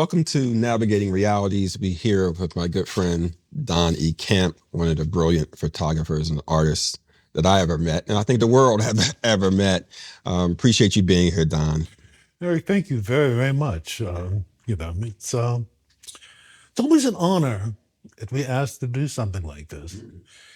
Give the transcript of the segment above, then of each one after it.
welcome to Navigating Realities. We here with my good friend Don E. Camp, one of the brilliant photographers and artists that I ever met, and I think the world have ever met. Appreciate you being here, Don. Eric, thank you very, very much. It's always an honor if we asked to do something like this.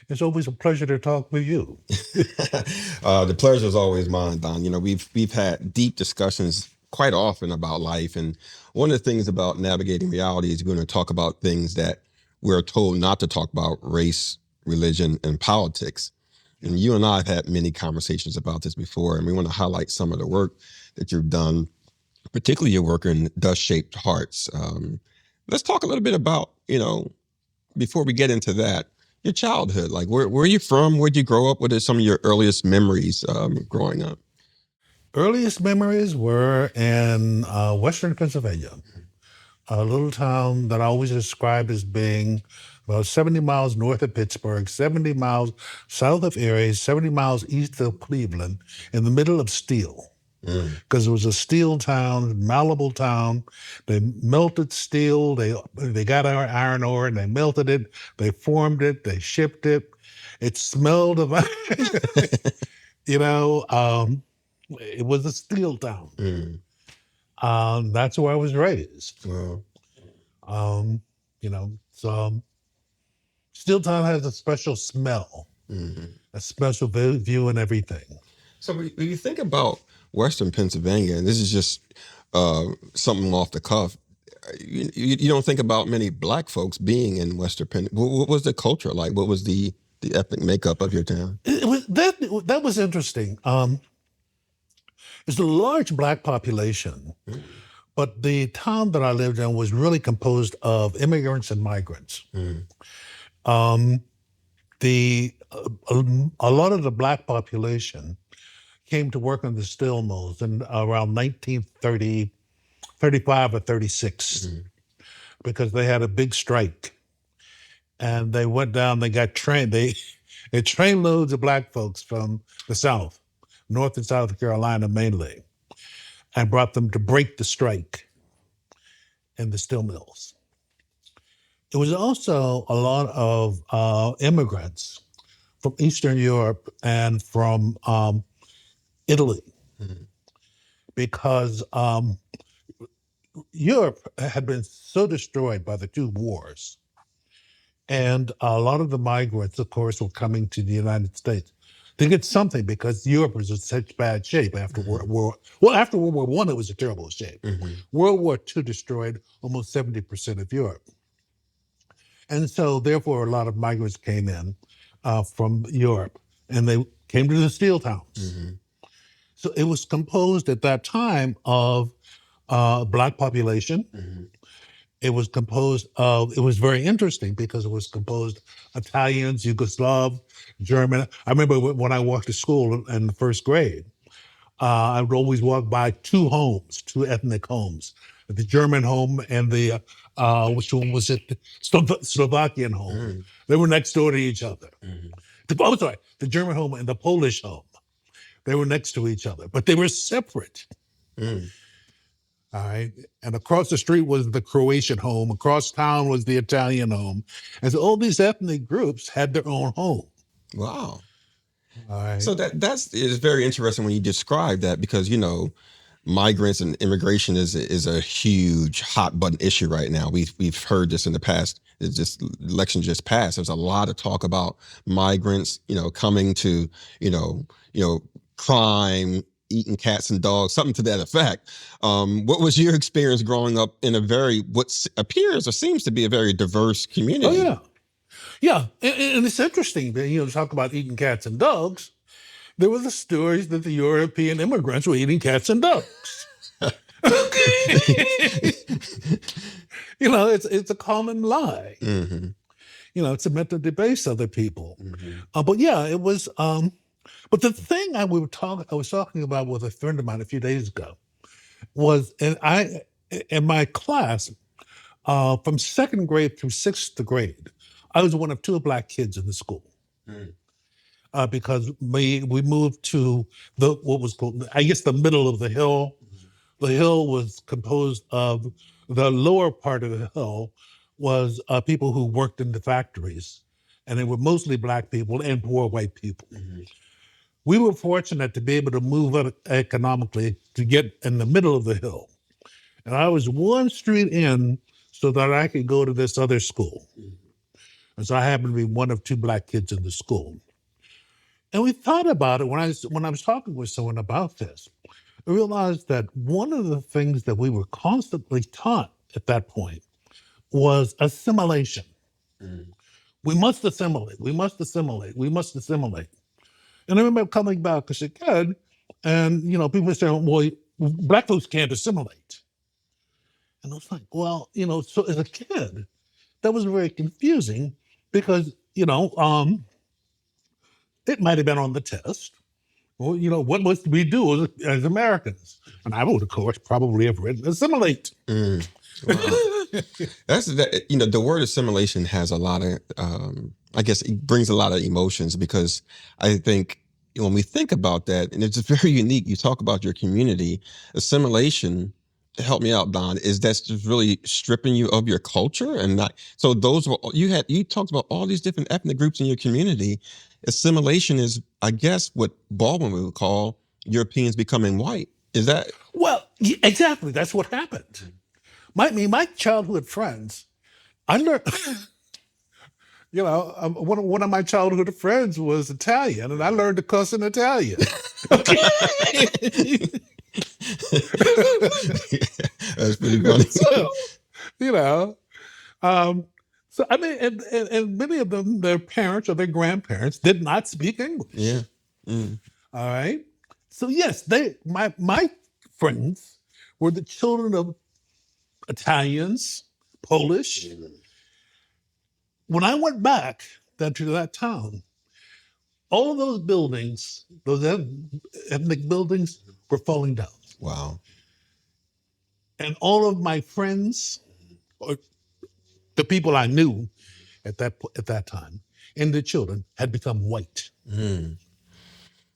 It's always a pleasure to talk with you. The pleasure is always mine, Don. You know, we've had deep discussions quite often about life, and one of the things about navigating reality is we're going to talk about things that we're told not to talk about: race, religion, and politics. And you and I have had many conversations about this before, and we want to highlight some of the work that you've done, particularly your work in Dust-Shaped Hearts. Let's talk a little bit about, before we get into that, your childhood. Like, where are you from? Where'd you grow up? What are some of your earliest memories growing up? Earliest memories were in Western Pennsylvania, a little town that I always described as being about 70 miles north of Pittsburgh, 70 miles south of Erie, 70 miles east of Cleveland, in the middle of steel. Because it was a steel town, malleable town. They melted steel. They got our iron ore and they melted it. They formed it. They shipped it. It smelled of, it was a steel town. That's where I was raised. Well, So steel town has a special smell, a special view and everything. so when you think about Western Pennsylvania, and this is just something off the cuff, you don't think about many Black folks being in Western Pennsylvania. What was the culture like? What was the ethnic makeup of your town? That was interesting. It's a large Black population, but the town that I lived in was really composed of immigrants and migrants. Um, a lot of the Black population came to work on the steel mills in around 1930, 35 or 36, because they had a big strike. And they went down, they got trained, they trained loads of Black folks from the South, North and South Carolina mainly, and brought them to break the strike in the steel mills. It was also a lot of immigrants from Eastern Europe and from Italy, because Europe had been so destroyed by the two wars. And a lot of the migrants, of course, were coming to the United States to get something, because Europe was in such bad shape after World War. Well, after World War One, it was in terrible shape. World War II destroyed almost 70% of Europe. And so, therefore, a lot of migrants came in from Europe, and they came to the steel towns. So it was composed at that time of Black population. It was it was very interesting because it was composed Italians, Yugoslav, German. I remember when I walked to school in the first grade, I would always walk by two ethnic homes, the German home and the, which one was it? The Slovakian home. They were next door to each other. The German home and the Polish home. They were next to each other, but they were separate. All right. And across the street was the Croatian home. Across town was the Italian home. And so all these ethnic groups had their own home. Wow. All right. So that's very interesting when you describe that, because migrants and immigration is a huge hot button issue right now. We've heard this in the past. It's just election just passed. There's a lot of talk about migrants, coming to, crime, eating cats and dogs, something to that effect. What was your experience growing up in what appears or seems to be a very diverse community? Oh, yeah. Yeah. And it's interesting, talk about eating cats and dogs. There were the stories that the European immigrants were eating cats and dogs. It's a common lie. It's meant to debase other people. But yeah, it was. But the thing I was talking about with a friend of mine a few days ago was, in my class, from second grade through sixth grade, I was one of two Black kids in the school. Because we moved to what was called, I guess, the middle of the hill. The hill was composed of The lower part of the hill was people who worked in the factories, and they were mostly black people and poor white people. We were fortunate to be able to move up economically to get in the middle of the hill. And I was one street in so that I could go to this other school. And so I happened to be one of two black kids in the school. And we thought about it when I was talking with someone about this. I realized that one of the things that we were constantly taught at that point was assimilation. We must assimilate. We must assimilate. We must assimilate. And I remember coming back as a kid, and people saying, "Well, black folks can't assimilate." And I was like, "Well, so as a kid, that was very confusing because it might have been on the test. Well, what must we do as Americans?" And I would, of course, probably have written assimilate. Wow. That's that. The word assimilation has a lot of, I guess, it brings a lot of emotions because I think when we think about that, and it's very unique. You talk about your community assimilation. Help me out, Don. Is that's just really stripping you of your culture and not? So those were you talked about all these different ethnic groups in your community. Assimilation is, I guess, what Baldwin would call Europeans becoming white. Is that? Well, exactly. That's what happened. My childhood friends, I learned, one of my childhood friends was Italian, and I learned to cuss in Italian. Okay. That's pretty funny. So, you know, um, so I mean, and many of them, their parents or their grandparents did not speak English. Yeah. Mm. All right. So yes, my friends were the children of Italians, Polish. When I went back to that town, all of those buildings, those ethnic buildings, were falling down, Wow. and all of my friends, or the people I knew at that time, and the children had become white. Mm.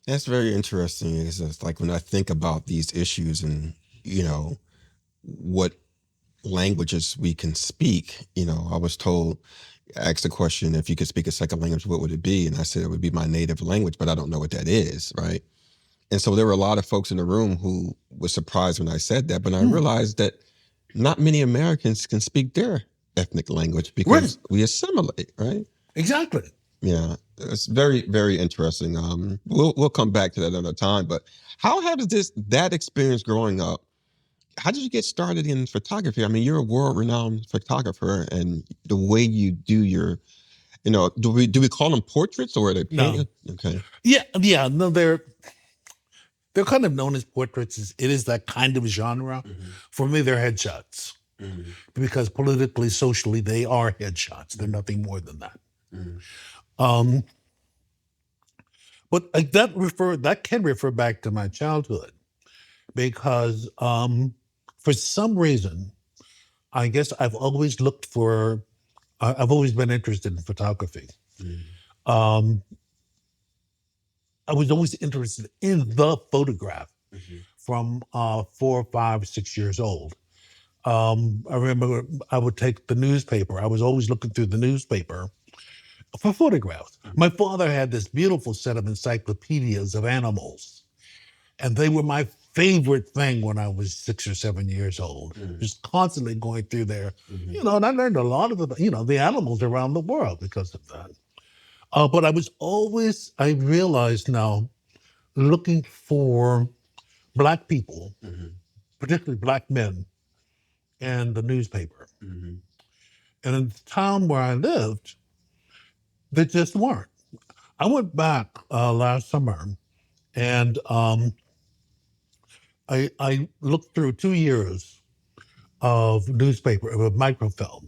That's very interesting. It's just like when I think about these issues and what languages we can speak. I was told, asked the question, if you could speak a second language, what would it be? And I said it would be my native language, but I don't know what that is, right? And so there were a lot of folks in the room who were surprised when I said that, but I realized that not many Americans can speak their ethnic language because we assimilate, right? Exactly. Yeah, it's very, very interesting. We'll come back to that another time. But how has that experience growing up? How did you get started in photography? I mean, you're a world-renowned photographer, and the way you do your, do we call them portraits or are they painted? No. Okay. Yeah. No, they're kind of known as portraits. It is that kind of genre. For me, they're headshots because politically, socially, they are headshots. They're nothing more than that. Um, but that can refer back to my childhood because for some reason, I guess I've always I've always been interested in photography. Um, I was always interested in the photograph from 4, 5, 6 years old. I remember I would take the newspaper. I was always looking through the newspaper for photographs. My father had this beautiful set of encyclopedias of animals, and they were my favorite thing when I was 6 or 7 years old. Just constantly going through there, and I learned a lot of the animals around the world because of that. But I realized now, looking for black people, particularly black men, in the newspaper. And in the town where I lived, they just weren't. I went back last summer and I looked through 2 years of newspaper, of microfilm,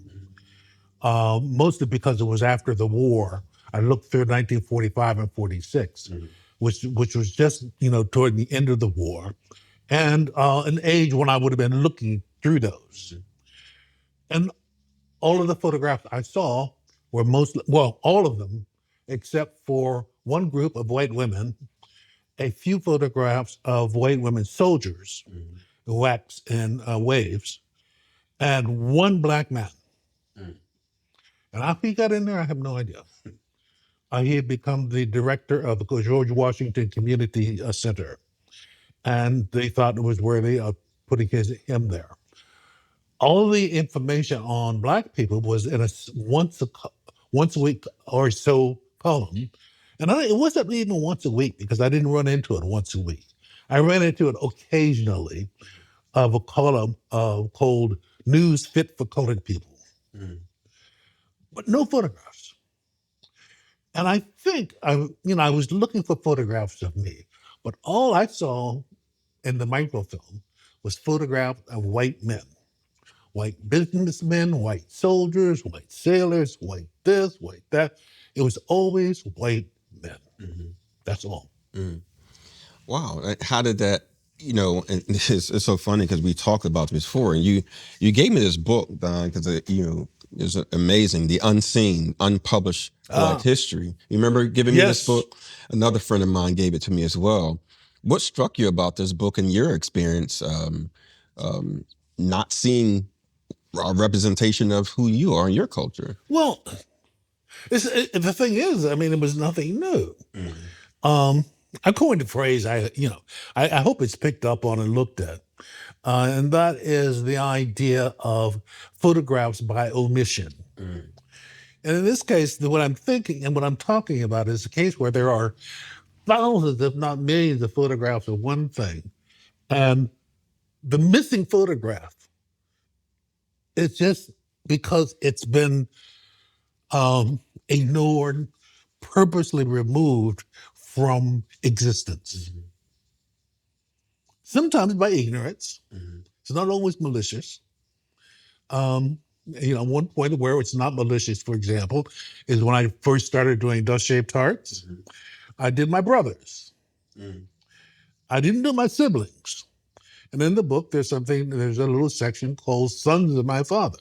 mostly because it was after the war. I looked through 1945 and 46, which was just, toward the end of the war, and an age when I would have been looking through those. And all of the photographs I saw were all of them, except for one group of white women, a few photographs of white women soldiers, wax and waves, and one black man. And how he got in there, I have no idea. He had become the director of the George Washington Community Center, and they thought it was worthy of putting him there. All the information on black people was in a once a week or so column, and it wasn't even once a week because I didn't run into it once a week. I ran into it occasionally of a column called "News Fit for Colored People," but no photographs. And I think I was looking for photographs of me, but all I saw in the microfilm was photographs of white men, white businessmen, white soldiers, white sailors, white this, white that. It was always white men. That's all. Wow. How did that, and it's so funny because we talked about this before, and you gave me this book, Don, because, it's amazing. The Unseen, Unpublished Black Ah, History. You remember giving me this yes. book? Another friend of mine gave it to me as well. What struck you about this book and your experience um, not seeing a representation of who you are in your culture? Well, the thing is, I mean, it was nothing new. Um, I coined a phrase. I hope it's picked up on and looked at, and that is the idea of photographs by omission. And in this case, what I'm thinking and what I'm talking about is a case where there are thousands, if not millions, of photographs of one thing, and the missing photograph is just because it's been ignored, purposely removed from existence. Sometimes by ignorance. It's not always malicious. One point where it's not malicious, for example, is when I first started doing dust shaped hearts. I did my brothers. I didn't do my siblings. And in the book, there's a little section called Sons of My Father.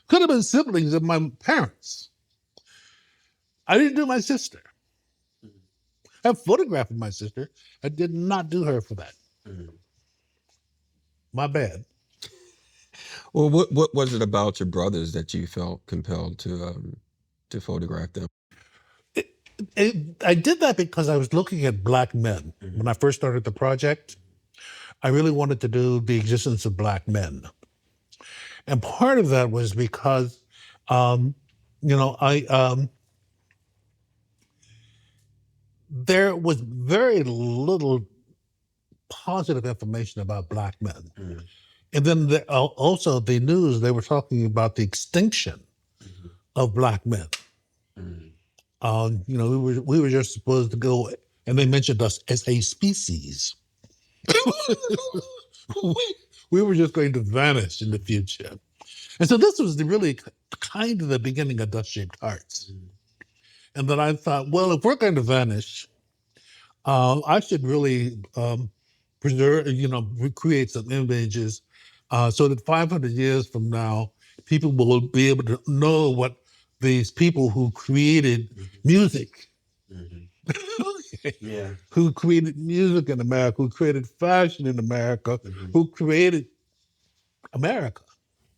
Could have been siblings of my parents. I didn't do my sister. I have a photograph of my sister. I did not do her for that. My bad. Well, what was it about your brothers that you felt compelled to photograph them? I did that because I was looking at black men. When I first started the project, I really wanted to do the existence of black men. And part of that was because, um, I there was very little positive information about black men. And then also the news, they were talking about the extinction of black men. We were just supposed to go, and they mentioned us as a species. we were just going to vanish in the future. And so this was really kind of the beginning of Dust Shaped Hearts. And then I thought, well, if we're going to vanish, I should really preserve, recreate some images so that 500 years from now, people will be able to know what these people who created music, who created music in America, who created fashion in America, who created America,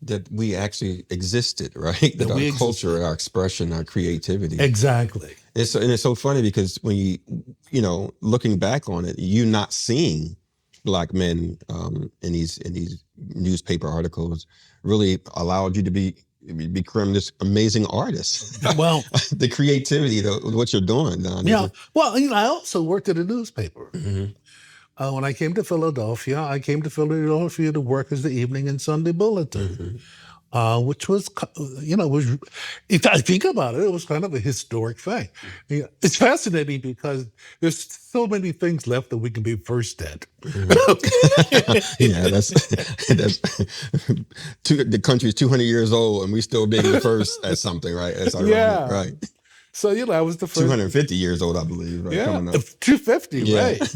That we actually existed, right? that That our we culture, existed. our expression, our creativity. Exactly. And it's so funny because when looking back on it, you not seeing black men in these newspaper articles really allowed you to become this amazing artist. Well, The creativity, what you're doing, Don, is yeah. Well, I also worked at a newspaper. When I came to Philadelphia to work as the Evening and Sunday Bulletin, which was, if I think about it, it was kind of a historic thing. Yeah, it's fascinating because there's so many things left that we can be first at. yeah, that's the country's 200 years old and we still being the first at something, right? That's ironic, Yeah. right? So, I was the first. 250 years old, I believe, right? Yeah, Coming up. 250, Yeah. right.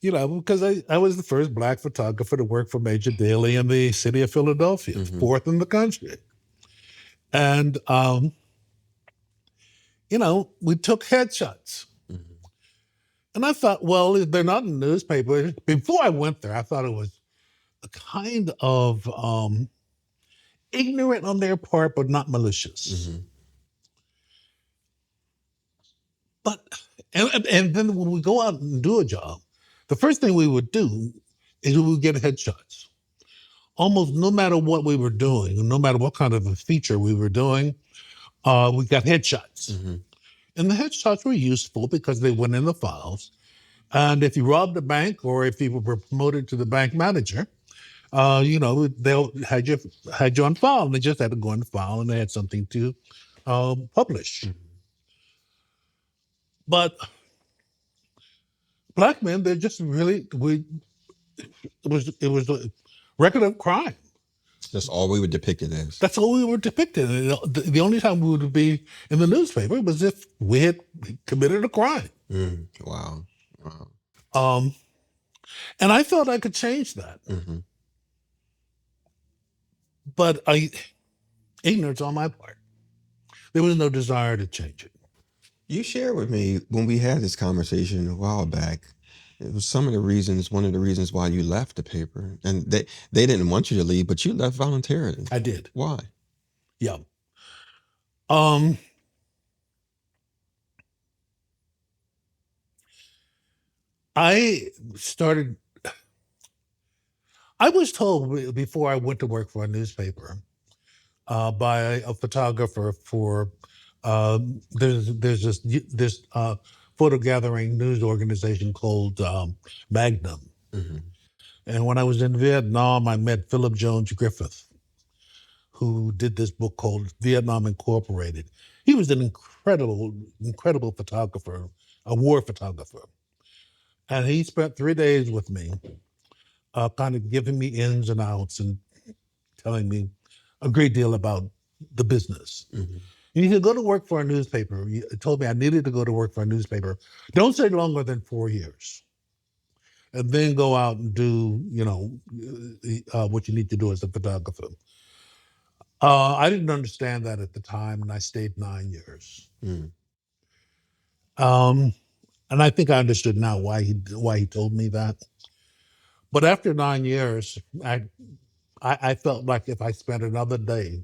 Because I was the first black photographer to work for Major Daly in the city of Philadelphia, fourth in the country. And, we took headshots. And I thought, well, they're not in the newspaper. Before I went there, I thought it was a kind of ignorant on their part, but not malicious. Mm-hmm. But and then when we go out and do a job, the first thing we would do is we would get headshots. Almost no matter what we were doing, no matter what kind of a feature we were doing, we got headshots. Mm-hmm. And the headshots were useful because they went in the files. And if you robbed a bank or if you were promoted to the bank manager, they'll had you on file, and they just had to go in the file, and they had something to publish. Mm-hmm. But black men, they're just really it was a record of crime. That's all we were depicted as. That's all we were depicted. The only time we would be in the newspaper was if we had committed a crime. Wow. Wow. And I thought I could change that, Mm-hmm. but ignorance on my part. There was no desire to change it. You shared with me when we had this conversation a while back. It was one of the reasons why you left the paper. And they didn't want you to leave, but you left voluntarily. I did. Why? Yeah. I was told before I went to work for a newspaper by a photographer for there's this photo gathering news organization called Magnum. Mm-hmm. And when I was in Vietnam, I met Philip Jones Griffith, who did this book called Vietnam Incorporated. He was an incredible photographer, a war photographer. And he spent 3 days with me, kind of giving me ins and outs and telling me a great deal about the business. Mm-hmm. You need to go to work for a newspaper. He told me I needed to go to work for a newspaper. Don't say longer than 4 years. And then go out and do, what you need to do as a photographer. I didn't understand that at the time, and I stayed 9 years. Mm-hmm. And I think I understood now why he told me that. But after 9 years, I felt like if I spent another day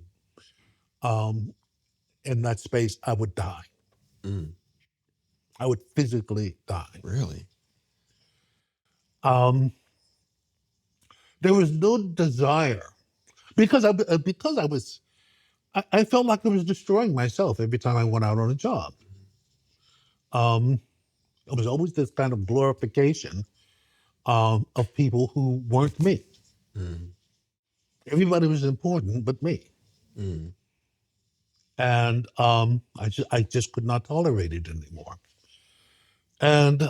in that space, I would die. Mm. I would physically die. Really? There was no desire because I felt like I was destroying myself every time I went out on a job. It was always this kind of glorification of people who weren't me. Mm. Everybody was important but me. Mm. And I just could not tolerate it anymore. And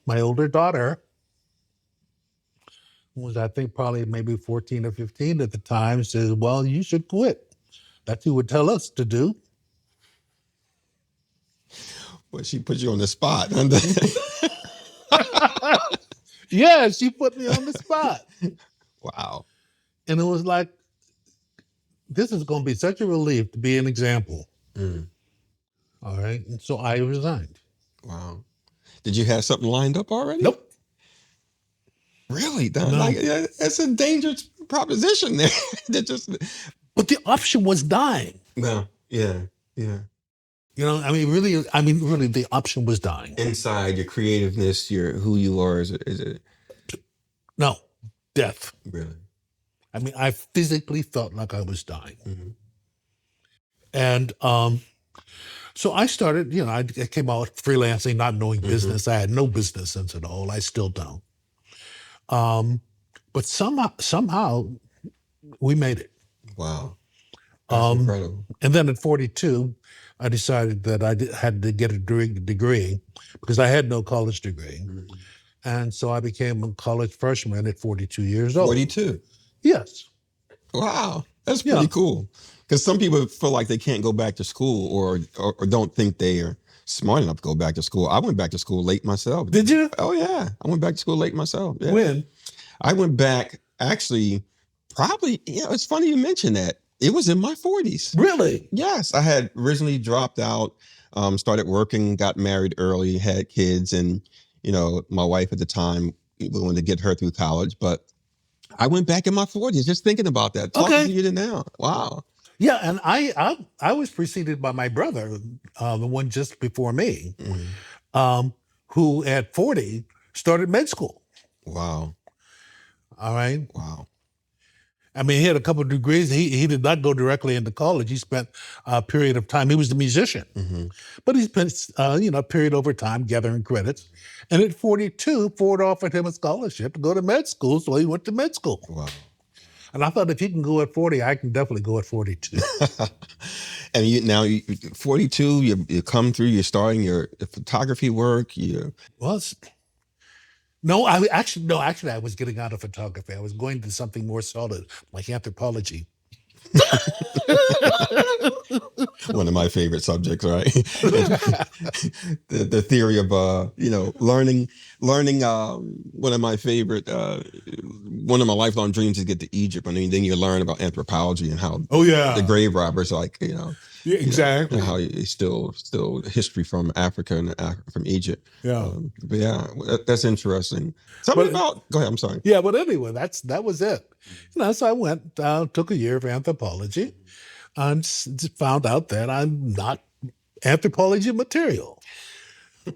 my older daughter was, I think, probably maybe 14 or 15 at the time, says, well, you should quit. That's what you would tell us to do. Well, she put you on the spot. Yeah, she put me on the spot. Wow. And it was like, this is going to be such a relief to be an example. Mm. All right. And so I resigned. Wow. Did you have something lined up already? Nope. Really? No. That's a dangerous proposition there. But the option was dying. No. Yeah. Yeah. Really, the option was dying. Inside your creativeness, who you are, is it? No, death. Really? I physically felt like I was dying. Mm-hmm. And so I started, I came out freelancing, not knowing business. I had no business sense at all. I still don't. But somehow we made it. Wow. That's incredible. And then at 42, I decided that I had to get a degree because I had no college degree. Mm-hmm. And so I became a college freshman at 42 years old. 42? Yes. Wow. That's pretty cool. Because some people feel like they can't go back to school or don't think they are smart enough to go back to school. I went back to school late myself. Did you? Oh, yeah. I went back to school late myself. Yeah. When? I went back, actually, probably, it's funny you mention that. It was in my 40s. Really? Yes. I had originally dropped out, started working, got married early, had kids, and, my wife at the time, we wanted to get her through college, but I went back in my 40s just thinking about that, talking to Okay. you now. Wow. Yeah, and I was preceded by my brother, the one just before me, Mhm. um, who at 40 started med school. Wow. All right. Wow. I mean, he had a couple of degrees. He did not go directly into college. He spent a period of time. He was a musician, Hmm. but he spent a period over time gathering credits. And at 42, Ford offered him a scholarship to go to med school, so he went to med school. Wow. And I thought if he can go at 40, I can definitely go at 42. And you 42, you come through, you're starting your photography work. You Well, no, I actually no, actually I was getting out of photography. I was going to something more solid, like anthropology. one of my favorite subjects, right? The theory of learning. One of my favorite, one of my lifelong dreams is get to Egypt. I mean, then you learn about anthropology and how Oh the yeah, grave robbers, like yeah, how exactly. it's still history from Africa and from Egypt. Yeah, But yeah, that's interesting. Tell me but about. Go ahead. I'm sorry. yeah, but anyway, that was it. So I went, took a year of anthropology, and found out that I'm not anthropology material,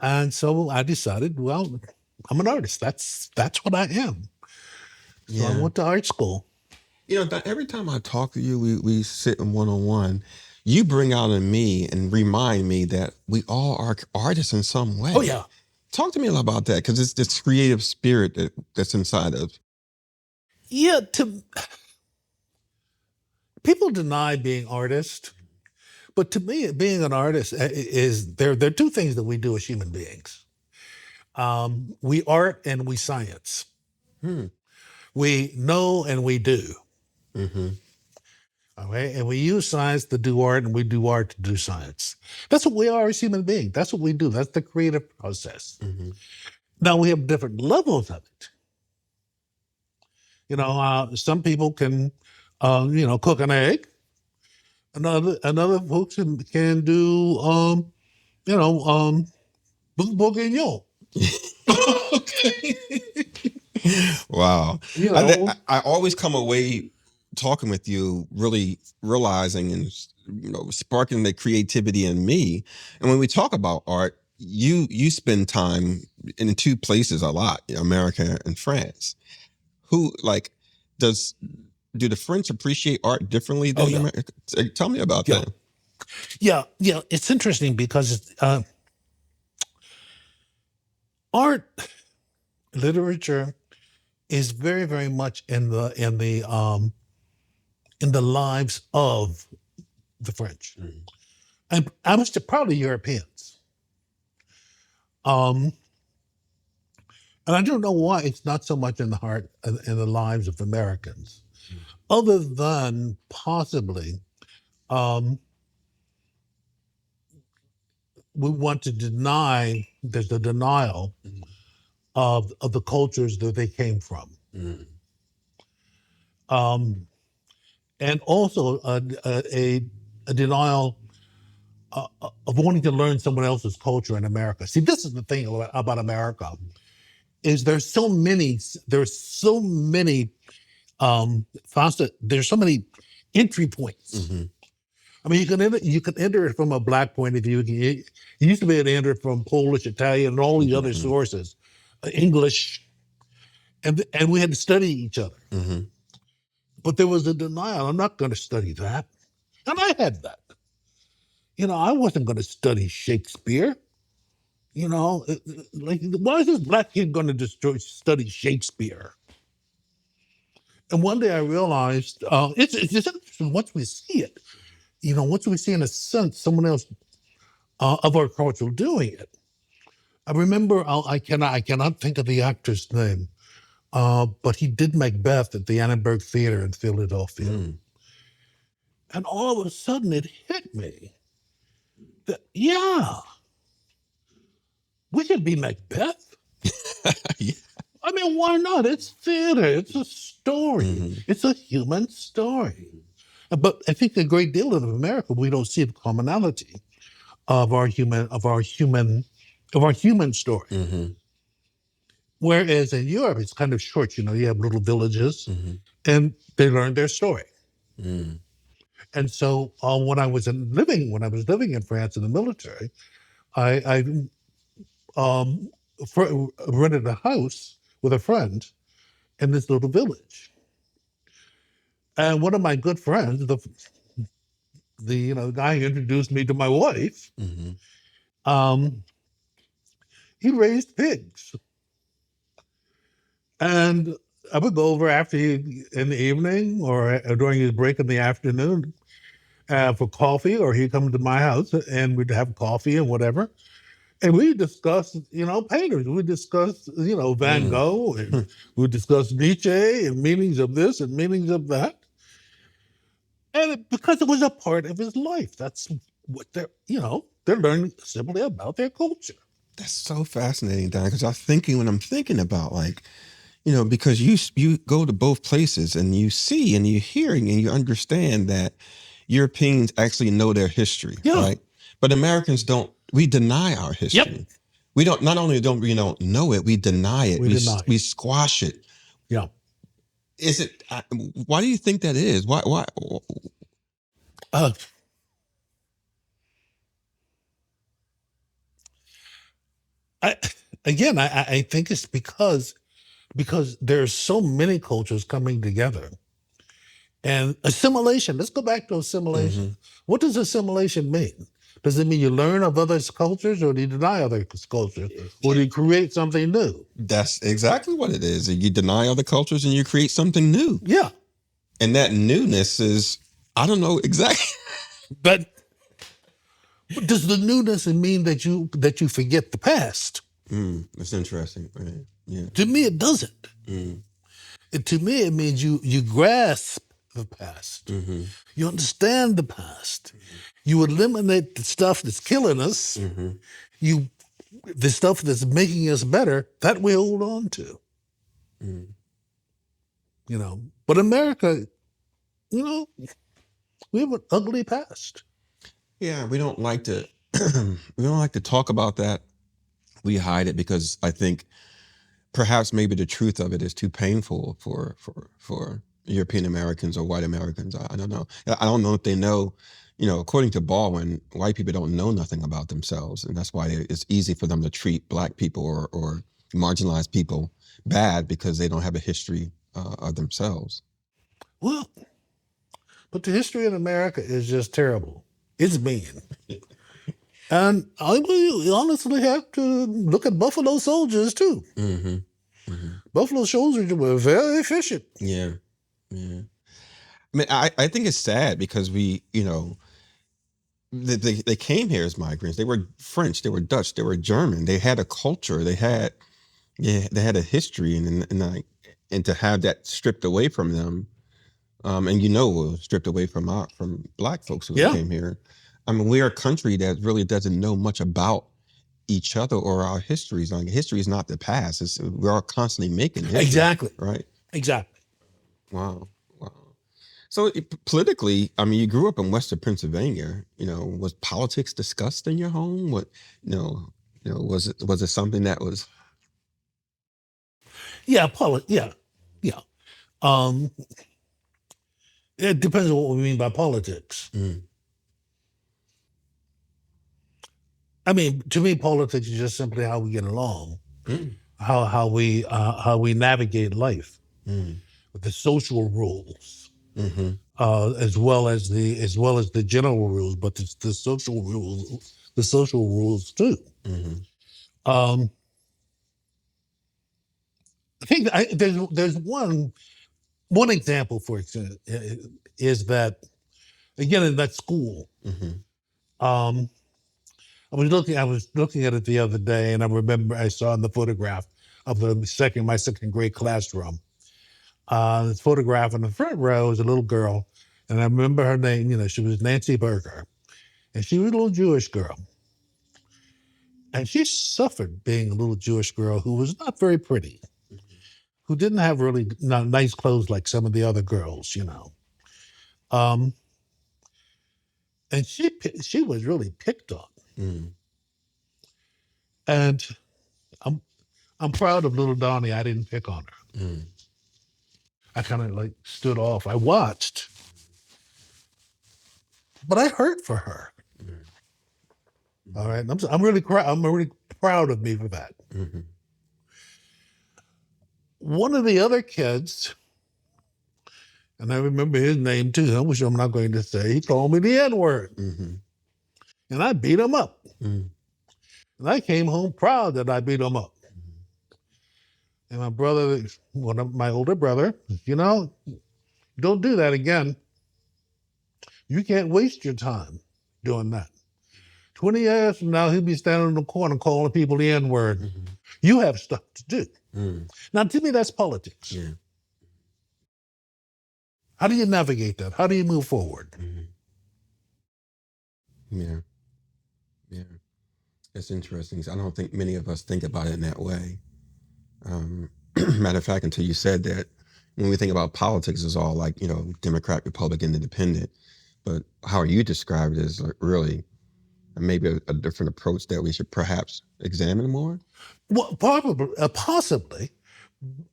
and so I decided, well, I'm an artist. That's what I am. So I Yeah. went to art school. Every time I talk to you, we sit in one on one. You bring out in me and remind me that we all are artists in some Oh way. yeah, Talk to me about that because it's this creative spirit that's inside of. yeah. To people deny being artists, but to me, being an artist is there. There are two things that we do as human beings. We art and we science. Hmm. We know and we do. Mm-hmm. Okay, and we use science to do art, and we do art to do science. That's what we are as human beings. That's what we do. That's the creative process. Mm-hmm. Now we have different levels of it. Some people can, cook an egg. Another folks can do, you know, bourguignon. Okay. Wow. you I, know, I always come away talking with you, really realizing and sparking the creativity in me. And when we talk about art, you spend time in two places a lot, America and France. Who like does do the French appreciate art differently oh than yeah, America? Tell me about yeah, that. yeah. It's interesting because art literature is very, very much in the lives of the French, Mhm. and I was probably Europeans. Um, and I don't know why it's not so much in the heart in the lives of Americans, other than possibly um, we want to deny. There's a denial of the cultures that they came from, Mhm. um, and also a denial of wanting to learn someone else's culture in America. See, this is the thing about America is there's so many there's so many entry points. Mhm. I mean, you can enter it from a black point of view. You used to be able to enter it from Polish, Italian, and all these other Mhm. sources, English, and we had to study each other. Mhm. But there was a denial. I'm not going to study that, and I had that. I wasn't going to study Shakespeare. Like why is this black kid going to study Shakespeare? And one day I realized it's just interesting once we see it. Once we see in a sense someone else of our culture doing it. I remember I cannot think of the actor's name, but he did Macbeth at the Annenberg Theater in Philadelphia, Mhm. and all of a sudden it hit me that yeah, we could be Macbeth. Yeah. I mean, why not? It's theater. It's a story. Mhm. It's a human story. But I think a great deal of America, we don't see the commonality of our human story. Mhm. Whereas in Europe, it's kind of short. You have little villages, Mm-hmm. and they learn their story. Mm. And so, when I was living in France in the military, I um, rented a house with a friend in this little village. And one of my good friends, the guy who introduced me to my wife, Mm-hmm. um, he raised pigs, and I would go over in the evening or during his break in the afternoon for coffee, or he'd come to my house and we'd have coffee and whatever. And we discussed, painters. We discussed, Van Mm. Gogh, and we discussed Nietzsche and meanings of this and meanings of that. And because it was a part of his life, that's what they're learning simply about their culture. That's so fascinating, Don, because when I'm thinking about like, because you go to both places and you see and you hearing and you understand that Europeans actually know their history, Yeah. right? But Americans don't. We deny our Yep. history. We don't. Not only don't we don't know it, we deny it. We deny We it. squash it. Yeah. Is it? Why do you think that is? Why? Why? Uh, I again, I think it's because there's so many cultures coming together. And assimilation, let's go back to assimilation. Hmm. What does assimilation mean? Does it mean you learn of other cultures, or do you deny other cultures, or do you create something new? That's exactly what it is. You deny other cultures and you create something new, Yeah. and that newness is I don't know exactly. But does the newness mean that you forget the past? That's interesting. Right? Yeah. To me, it doesn't. Mm. To me, it means you grasp the past. Mm-hmm. You understand the past. You eliminate the stuff that's killing us. Mm-hmm. You the stuff that's making us better, that we hold on to. Mm. But America, you know, we have an ugly past. Yeah, we don't like to we don't like to talk about that. We hide it because I think perhaps maybe the truth of it is too painful for European Americans or white Americans. I don't know. I don't know if they know. According to Baldwin, white people don't know nothing about themselves, and that's why it's easy for them to treat black people or marginalized people bad because they don't have a history of themselves. Well, but the history in America is just terrible. It's mean. And I will honestly have to look at Buffalo soldiers too. Mm-hmm. Mm-hmm. Buffalo soldiers were very efficient. Yeah, yeah. I mean, I think it's sad because they came here as migrants. They were French, they were Dutch, they were German. They had a culture. They had a history, and to have that stripped away from them, and was stripped away from black folks who Yeah, came here. I mean, we're a country that really doesn't know much about each other or our histories. Like history is not the past. We're constantly making history, exactly. right? Exactly. Wow, wow. So politically, I mean, you grew up in Western Pennsylvania. Was politics discussed in your home? You know, was it something that was? Yeah, yeah, yeah. Um, it depends on what we mean by politics. Mm, I mean, to me, politics is just simply how we get along, mm, how we navigate life, mm, the social rules, mm-hmm, as well as the general rules, but it's the social rules too. mm-hmm, Um, I think there's one example, for example, is that again in that school. mm-hmm, Um, I was looking at it the other day, and I remember I saw in the photograph of my second grade classroom. This photograph in the front row is a little girl, and I remember her name. She was Nancy Berger, and she was a little Jewish girl, and she suffered being a little Jewish girl who was not very pretty, who didn't have really nice clothes like some of the other girls. Um, and she was really picked on, mm, and um, I'm proud of little Donnie. I didn't pick on her. Mm, I kind of like stood off. I watched, but I hurt for her. mm, All right, I'm really proud of me for that. mm-hmm, One of the other kids, and I remember his name too, which I'm not going to say. He called me the N word, mm-hmm, and I beat him up. mm, And I came home proud that I beat him up. And my brother, one of my older brother, you know, don't do that again. You can't waste your time doing that. 20 years from now, he'll be standing in the corner calling people the N word. mm-hmm, You have stuff to do. mm, Now, to me, that's politics. yeah. How do you navigate that? How do you move forward? Mm-hmm, yeah. Yeah. It's interesting. I don't think many of us think about it in that way. Um, matter of fact, until you said that, when we think about politics, it's all like, Democrat, Republican, Independent. But how you describe it is like really maybe a different approach that we should perhaps examine more. Well, probably, possibly.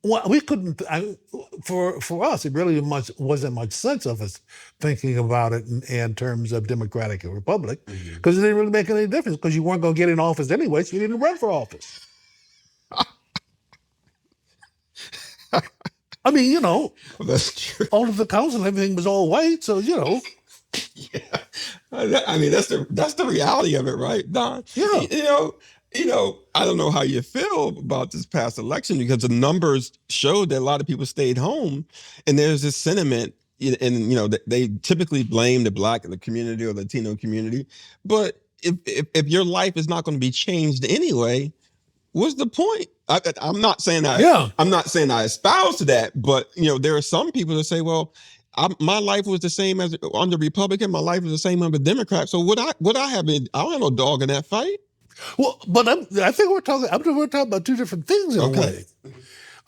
Well, we couldn't. For us, it really wasn't much sense of us thinking about it in terms of Democratic and Republic, Mm-hmm. because it didn't really make any difference. Because you weren't going to get in office anyway, so you didn't run for office. I mean, That's true. all of the council and everything was all white, so Yeah, I mean that's the reality of it, right, Don? yeah, I don't know how you feel about this past election because the numbers showed that a lot of people stayed home, and there's this sentiment, and they typically blame the Black community or Latino community, but if your life is not going to be changed anyway, what's the point? I'm not saying yeah. I'm not saying I espouse to that, but there are some people that say, well, my life was the same as under Republican. My life was the same under Democrat. So would I have been? I don't have no dog in that fight. Well, but I think we're talking about two different things in a Okay. way.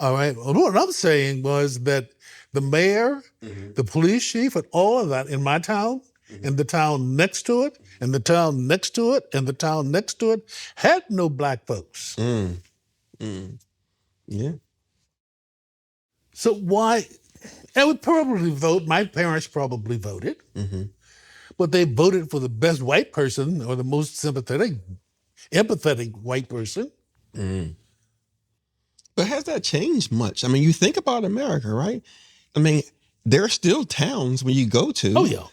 All right. Well, what I'm saying was that the mayor, Mm-hmm. the police chief, and all of that in my town, and the town next to it, and the town next to it, and the town next to it had no Black folks. Mm. Mm. Yeah. So why? I would probably vote. My parents probably voted, Mm-hmm. but they voted for the best white person or the most sympathetic, empathetic white person. Mm. But has that changed much? I mean, you think about America, right? I mean, there are still towns where you go to. Oh yeah.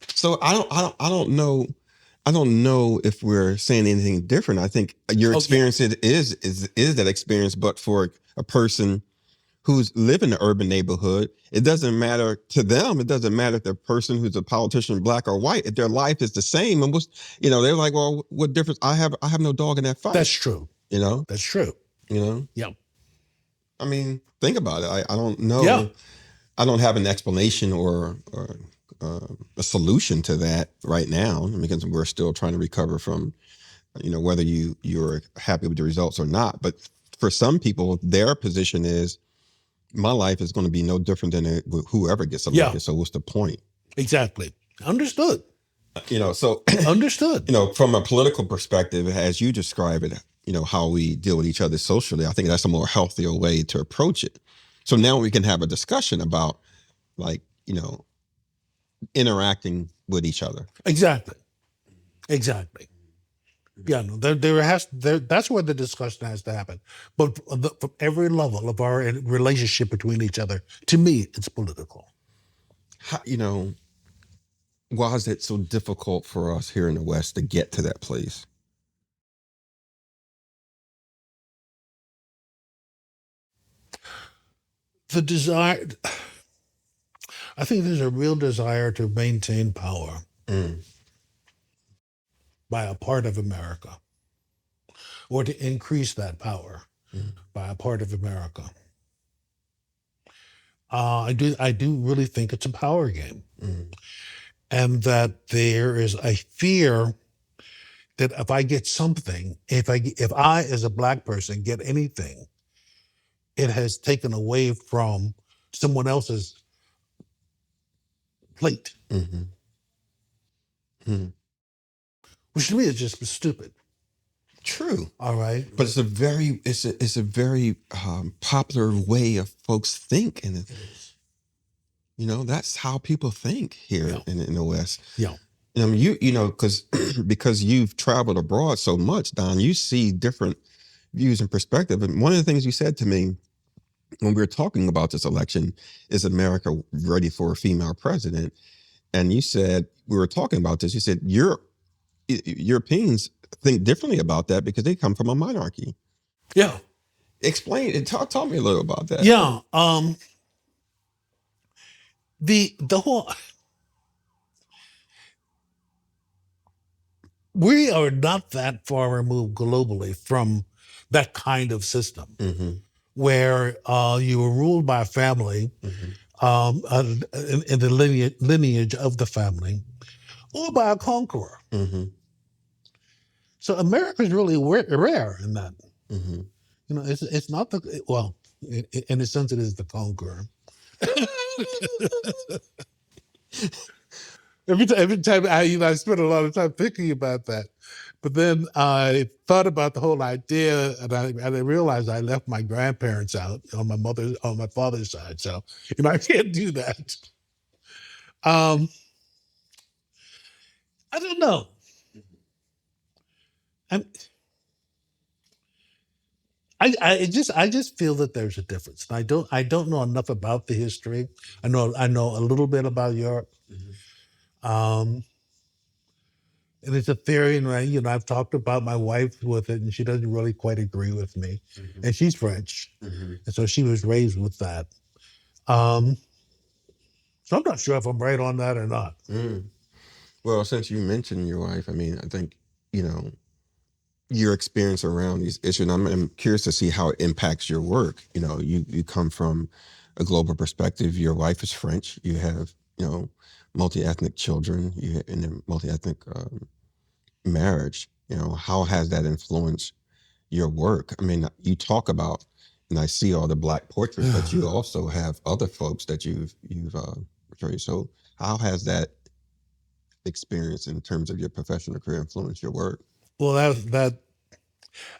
So I don't know. I don't know if we're saying anything different. I think your experience is that experience, but for a person who's live in the urban neighborhood, it doesn't matter to them. It doesn't matter if the person who's a politician, Black or white, if their life is the same. And they're like, well, what difference? I have no dog in that fight. That's true. You know, That's true. Yeah. I mean, think about it. I don't know. Yeah. I don't have an explanation or a solution to that right now because we're still trying to recover from, whether you're happy with the results or not. But for some people, their position is my life is going to be no different than whoever gets elected. Yeah. So what's the point? Exactly. Understood. So Understood. from a political perspective, as you describe it, how we deal with each other socially, I think that's a more healthier way to approach it. So now we can have a discussion about like, interacting with each other. Exactly. Exactly. Yeah, no, that's where the discussion has to happen. But from every level of our relationship between each other, to me, it's political. How, why is it so difficult for us here in the West to get to that place? The desire, I think there's a real desire to maintain power Mm. by a part of America, or to increase that power Mm. by a part of America. I do really think it's a power game, Mm. and that there is a fear that if I get something, if I as a Black person get anything, it has taken away from someone else's plate, Mm-hmm. Mm. which to me is just stupid. True. All right. But it's a very popular way of folks think, and that's how people think here Yeah. in the West. Yeah. Because because you've traveled abroad so much, Don, you see different views and perspective. And one of the things you said to me when we were talking about this election is America ready for a female president? And you said we were talking about this. You said Europeans think differently about that because they come from a monarchy. Yeah. Explain it. Talk me a little about that. Yeah. The whole we are not that far removed globally from that kind of system Mm-hmm. where you were ruled by a family Mm-hmm. in the lineage of the family or by a conqueror. Mm-hmm. So America is really rare in that. Mm-hmm. It's not the well, in a sense, it is the conqueror. Every time I spent a lot of time thinking about that, but then I thought about the whole idea, and I realized I left my grandparents out on my father's side, so I can't do that. Um, I don't know. I'm, I just feel that there's a difference. I don't know enough about the history. I know a little bit about Europe. Um, and it's a theory, and I've talked about my wife with it, and she doesn't really quite agree with me. Mm-hmm. And she's French, Mm-hmm. and so she was raised with that. Um, so I'm not sure if I'm right on that or not. Mm. Well, since you mentioned your wife, I mean, I think you know your experience around these issues. And I'm curious to see how it impacts your work. You come from a global perspective. Your wife is French. You have multi-ethnic children. You in a multi-ethnic marriage. How has that influenced your work? I mean, you talk about, and I see all the black portraits, but you also have other folks that you've portrayed. So how has that experience in terms of your professional career influenced your work? Well, that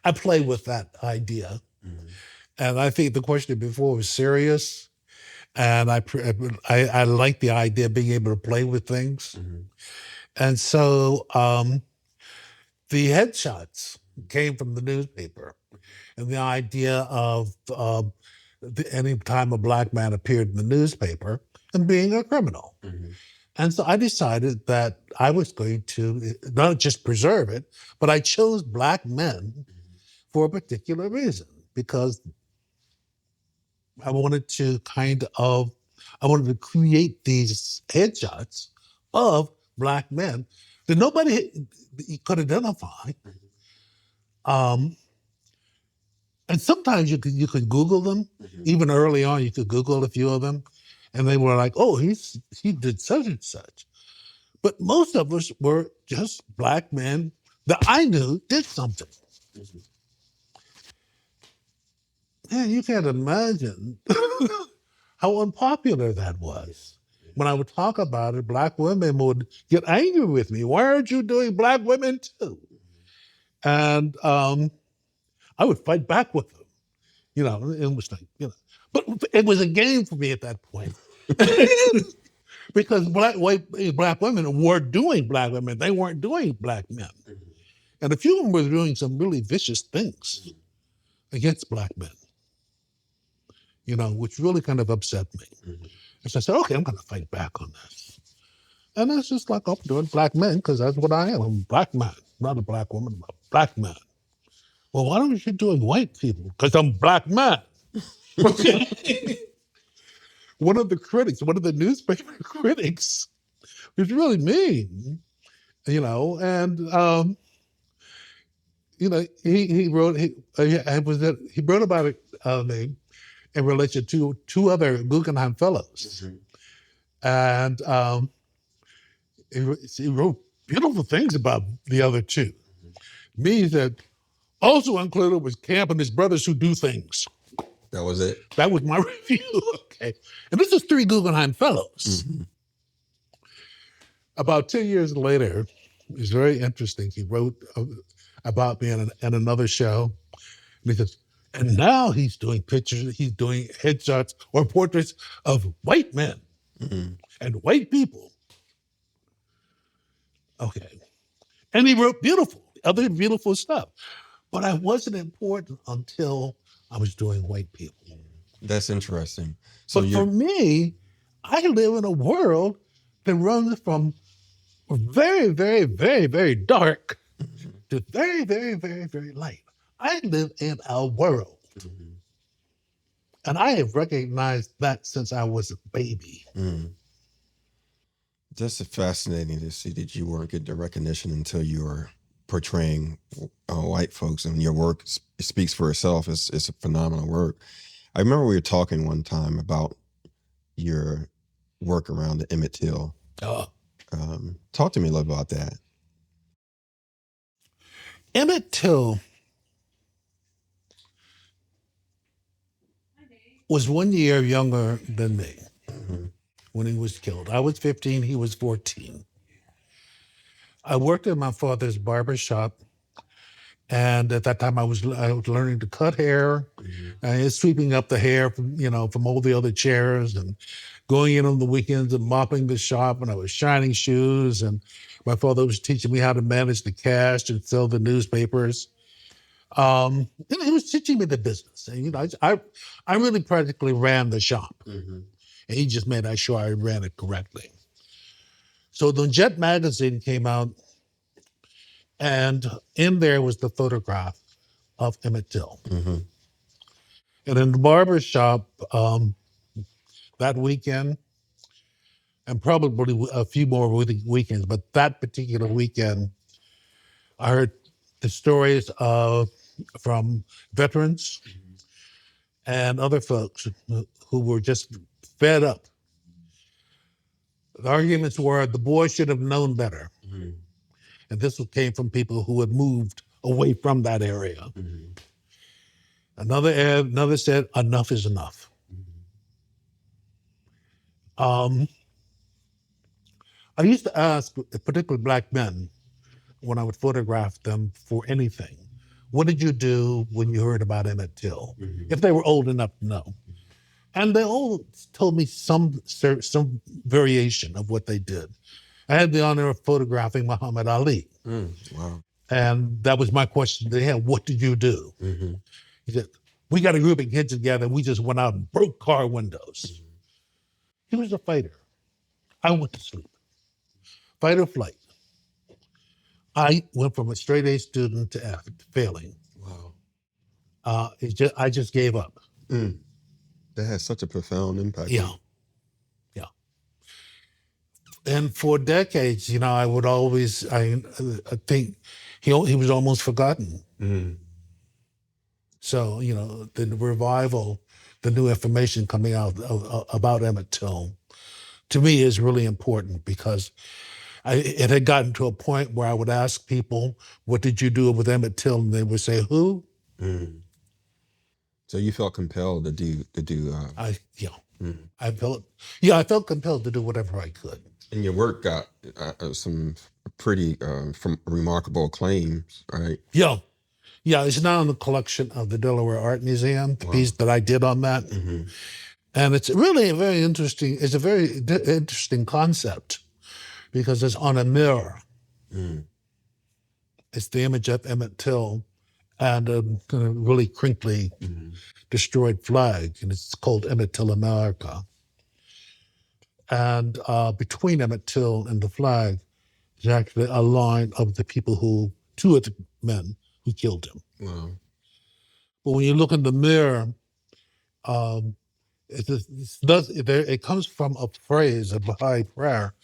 I play with that idea, Mm-hmm. and I think the question before was serious, and I like the idea of being able to play with things, Mm-hmm. and so the headshots came from the newspaper, and the idea of any time a black man appeared in the newspaper and being a criminal. Mm-hmm. And so I decided that I was going to not just preserve it, but I chose black men for a particular reason because I wanted to I wanted to create these headshots of black men that nobody could identify. Um, and sometimes you could Google them. Mm-hmm. Even early on, you could Google a few of them, and they were like, "Oh, he did such and such." But most of us were just black men that I knew did something. Mm-hmm. Man, you can't imagine how unpopular that was. When I would talk about it, black women would get angry with me. Why aren't you doing black women too? And I would fight back with them. It was like, but it was a game for me at that point. Because black women were doing black women. They weren't doing black men. Mm-hmm. And a few of them were doing some really vicious things against black men, which really kind of upset me. Mm-hmm. And so I said, okay, I'm going to fight back on this. And it's just like, I'm doing black men because that's what I am. I'm a black man, not a black woman, I'm a black man. Well, why don't you doing white people? Because I'm black man. One of the newspaper critics was really mean, and he wrote he wrote about it me in relation to two other Guggenheim fellows, Mm-hmm. and he wrote beautiful things about the other two. Me, he said, also included was Camp and his brothers who do things. That was it. That was my review. Okay, and this is three Guggenheim fellows. Mm-hmm. About 10 years later, it's very interesting. He wrote about me in another show. And he says, and now he's doing pictures, he's doing headshots or portraits of white men and white people. Okay. And he wrote other beautiful stuff. But I wasn't important until I was doing white people. That's interesting. So But for you're me, I live in a world that runs from very, very, very, very dark to very, very, very, very light. I live in a world. And I have recognized that since I was a baby. just fascinating to see that you weren't getting the recognition until you were portraying white folks, and your work speaks for itself. It's a phenomenal work. I remember we were talking one time about your work around the Emmett Till. Uh, Talk to me a little about that. Emmett Till was 1 year younger than me when he was killed. I was 15, he was 14. I worked at my father's barber shop, and at that time I was learning to cut hair, and sweeping up the hair from all the other chairs, and going in on the weekends and mopping the shop. And I was shining shoes, and my father was teaching me how to manage the cash and sell the newspapers. He was teaching me the business, and I really practically ran the shop, and he just made sure I ran it correctly. So the Jet magazine came out, and in there was the photograph of Emmett Till. And in the barber shop that weekend, and probably a few more weekends, but that particular weekend, I heard the stories from veterans and other folks who were just fed up. The arguments were the boy should have known better. And this came from people who had moved away from that area. Another said, enough is enough. I used to ask, particularly black men, when I would photograph them for anything, what did you do when you heard about Emmett Till? If they were old enough to know. And they all told me some variation of what they did. I had the honor of photographing Muhammad Ali. Wow. And that was my question to him. What did you do? He said, we got a group of kids together. We just went out and broke car windows. He was a fighter. I went to sleep. Fight or flight. I went from a straight A student to F, failing. Wow. I just gave up. That has such a profound impact. Yeah. And for decades, I would always, I think he was almost forgotten. So, the revival, the new information coming out about Emmett Till, to me is really important because it had gotten to a point where I would ask people, what did you do with Emmett Till? And they would say, who? So you felt compelled to do. I felt compelled to do whatever I could. And your work got some pretty remarkable acclaims, right? Yeah. It's now in the collection of the Delaware Art Museum, the piece that I did on that. And it's really a very interesting concept because it's on a mirror. It's the image of Emmett Till and a kind of really crinkly, destroyed flag, and it's called Emmett Till America. And between Emmett Till and the flag is actually a line of two of the men who killed him. Wow. But when you look in the mirror, it comes from a phrase, a Baha'i prayer.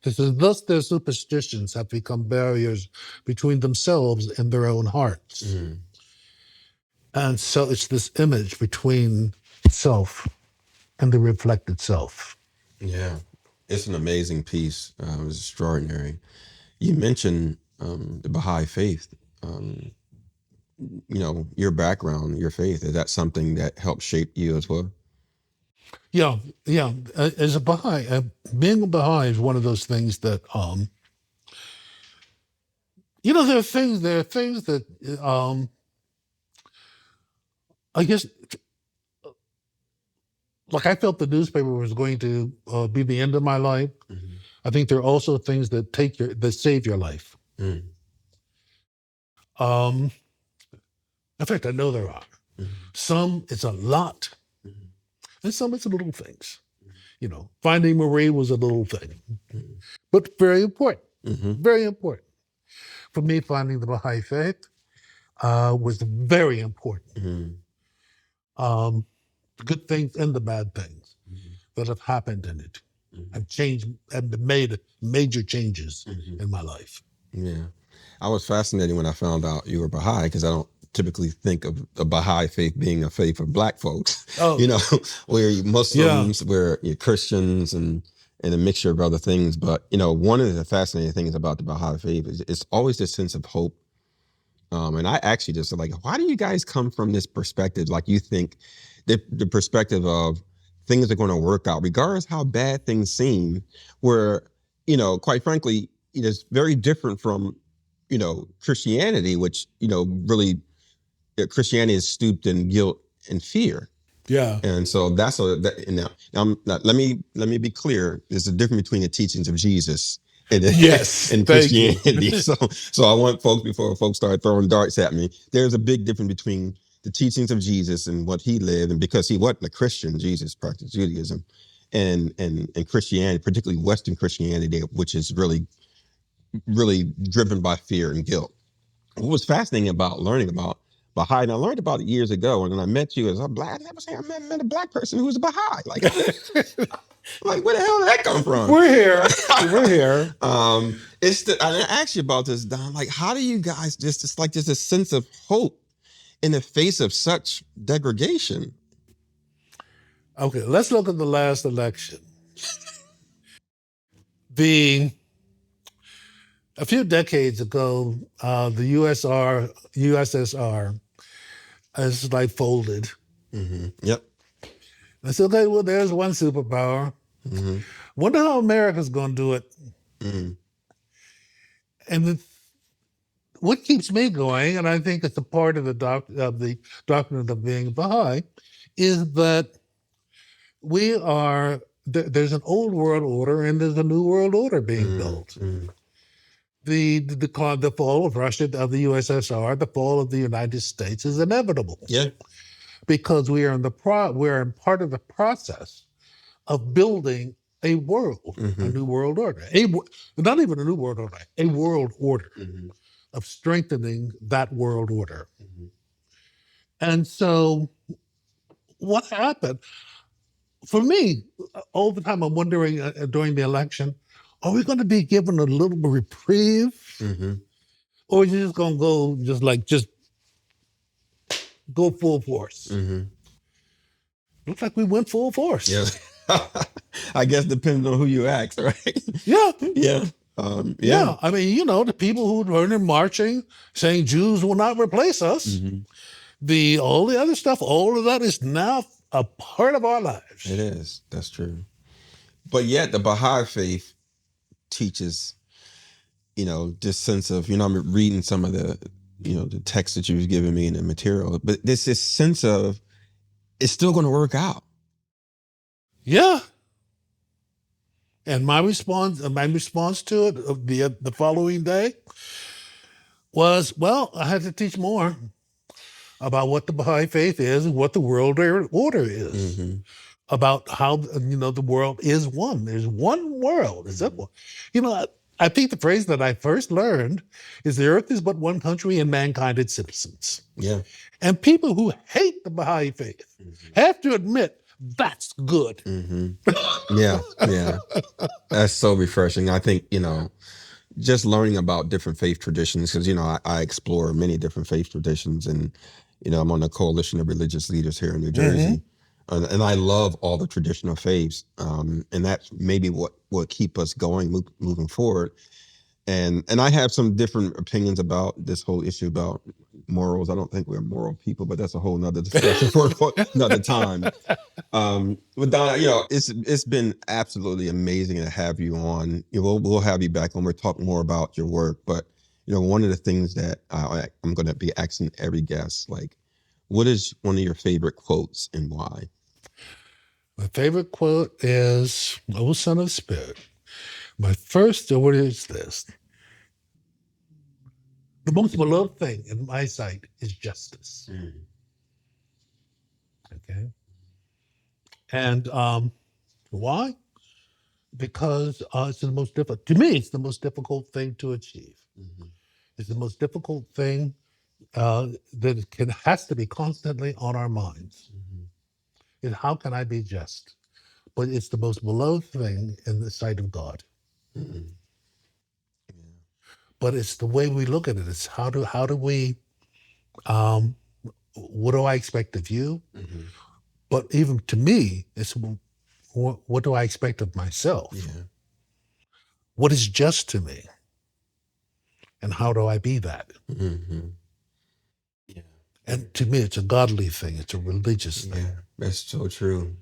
It says, thus their superstitions have become barriers between themselves and their own hearts. And so it's this image between self and the reflected self. Yeah. It's an amazing piece. It was extraordinary. You mentioned the Baha'i faith. Your background, your faith, is that something that helped shape you as well? Yeah. As a Baha'i, being a Baha'i is one of those things that there are things that I guess, like I felt the newspaper was going to be the end of my life. Mm-hmm. I think there are also things that save your life. Mm-hmm. Um, in fact, I know there are. Mm-hmm. Some it's a lot, Mm-hmm. and some it's little things. Finding Marie was a little thing, Mm-hmm. but very important. Mm-hmm. Very important for me. Finding the Baha'i faith was very important. Mm-hmm. Um, the good things and the bad things Mm-hmm. that have happened in it Mm-hmm. have changed and made major changes Mm-hmm. in my life. Yeah. I was fascinated when I found out you were Baha'i because I don't typically think of the Baha'i faith being a faith of black folks. Oh, We're yeah, Muslims, we're Christians, and a mixture of other things. But one of the fascinating things about the Baha'i faith is it's always this sense of hope. And I actually just like, why do you guys come from this perspective? Like you think the perspective of things are going to work out, regardless how bad things seem, where, quite frankly, it's very different from, Christianity, which, really Christianity is stooped in guilt and fear. yeah, And so let me be clear. There's a difference between the teachings of Jesus and, yes. and Thank you. Christianity. So I want folks, before folks start throwing darts at me, there's a big difference between the teachings of Jesus and what he lived, and because he wasn't a Christian, Jesus practiced Judaism, and Christianity, particularly Western Christianity, which is really really driven by fear and guilt. What was fascinating about learning about Baha'i, and I learned about it years ago, and then I met you as a black. I never say I met a black person who was a Baha'i. Like where the hell did that come from? We're here. We're here. I asked you about this, Don. Like, how do you guys just like just a sense of hope in the face of such degradation? Okay, let's look at the last election. The A few decades ago, the USSR is like folded. Mm-hmm. Yep. I said, okay, well, there's one superpower. Mm-hmm. Wonder how America's going to do it. Mm-hmm. And what keeps me going, and I think it's a part of the doctrine of being Baha'i, is that there's an old world order and there's a new world order being built. Mm-hmm. The fall of Russia, of the USSR, the fall of the United States is inevitable. Yeah. Because we are in part of the process of building a world, Mm-hmm. a new world order. Not even a new world order, a world order Mm-hmm. of strengthening that world order. Mm-hmm. And so what happened? For me, all the time I'm wondering during the election, are we going to be given a little reprieve? Mm-hmm. Or is it just going to just go full force? Mm-hmm. Looks like we went full force. Yeah. I guess depends on who you ask, right? Yeah. Yeah. Yeah. I mean, the people who were in marching saying Jews will not replace us. Mm-hmm. All the other stuff, all of that is now a part of our lives. It is. That's true. But yet the Baha'i faith teaches, this sense of, I'm reading some of the text that you've given me and the material, but this sense of it's still going to work out. Yeah. And my response to it the following day was, well, I had to teach more about what the Baha'i faith is and what the world order is. Mm-hmm. About how the world is one. There's one world. Is that one? I think the phrase that I first learned is the earth is but one country and mankind its citizens. Yeah. And people who hate the Baha'i faith have to admit that's good. Mm-hmm. Yeah. Yeah. That's so refreshing. I think, just learning about different faith traditions, because, I explore many different faith traditions, and, I'm on the Coalition of Religious Leaders here in New Jersey. And I love all the traditional faiths. And that's maybe what keep us going, moving forward. And I have some different opinions about this whole issue about morals. I don't think we're moral people, but that's a whole nother discussion for another time. But Donna, it's been absolutely amazing to have you on. We'll have you back when we're talking more about your work. But one of the things that I'm going to be asking every guest, like, what is one of your favorite quotes and why? My favorite quote is, "O Son of Spirit, my first order is this: the most beloved thing in my sight is justice." Okay, and why? Because it's the most difficult. To me, it's the most difficult thing to achieve. It's the most difficult thing that has to be constantly on our minds. Is how can I be just? But it's the most beloved thing in the sight of God. But it's the way we look at it. It's how do we what do I expect of you? But even to me, it's what do I expect of myself? Yeah. What is just to me? And how do I be that? Yeah. And to me, it's a godly thing. It's a religious thing. Yeah, that's so true.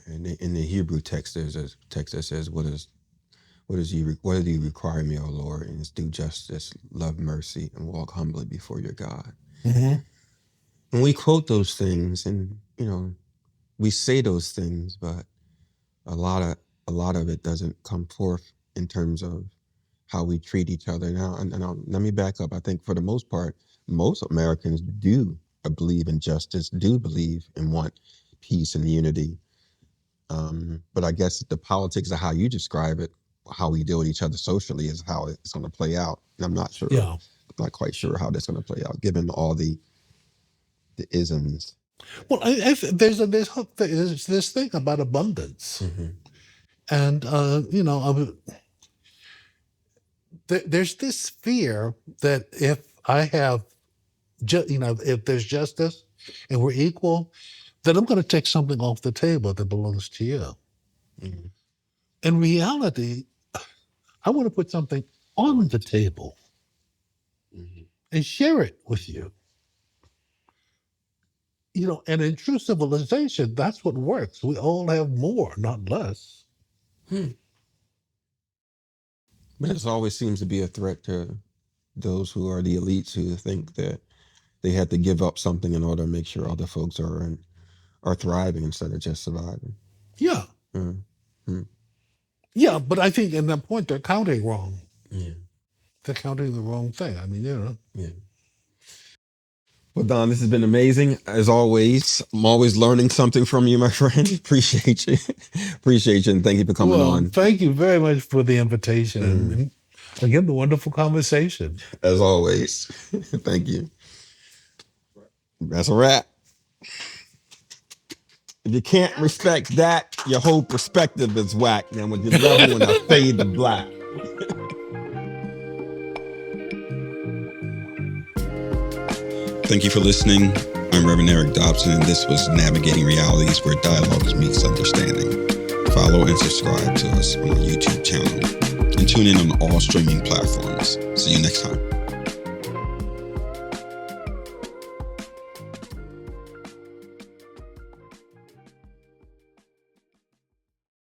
In the Hebrew text, there's a text that says, what do you require me, O Lord? And it's do justice, love mercy, and walk humbly before your God. Mm-hmm. And we quote those things, and we say those things, but a lot of it doesn't come forth in terms of how we treat each other. Now, let me back up. I think for the most part, most Americans do believe in justice, do believe and want peace and unity. But I guess the politics of how you describe it, how we deal with each other socially, is how it's going to play out. And I'm not sure, Yeah. not quite sure how that's going to play out, given all the isms. Well, there's this thing about abundance, and there's this fear that if I have, if there's justice and we're equal, then I'm going to take something off the table that belongs to you. In reality, I want to put something on the table and share it with you. And in true civilization, that's what works. We all have more, not less. But it always seems to be a threat to those who are the elites, who think that they had to give up something in order to make sure other folks are thriving instead of just surviving. Yeah. Yeah, but I think in that point, they're counting wrong. Yeah. They're counting the wrong thing. I mean, Yeah. Well, Don, this has been amazing. As always, I'm always learning something from you, my friend. Appreciate you. Appreciate you. And thank you for coming on. Thank you very much for the invitation. And again, the wonderful conversation. As always. Thank you. That's a wrap. If you can't respect that, your whole perspective is whack. Now, with your level and I fade to black. Thank you for listening. I'm Reverend Eric Dobson, and this was Navigating Realities, where dialogues meets understanding. Follow and subscribe to us on our YouTube channel, and tune in on all streaming platforms. See you next time.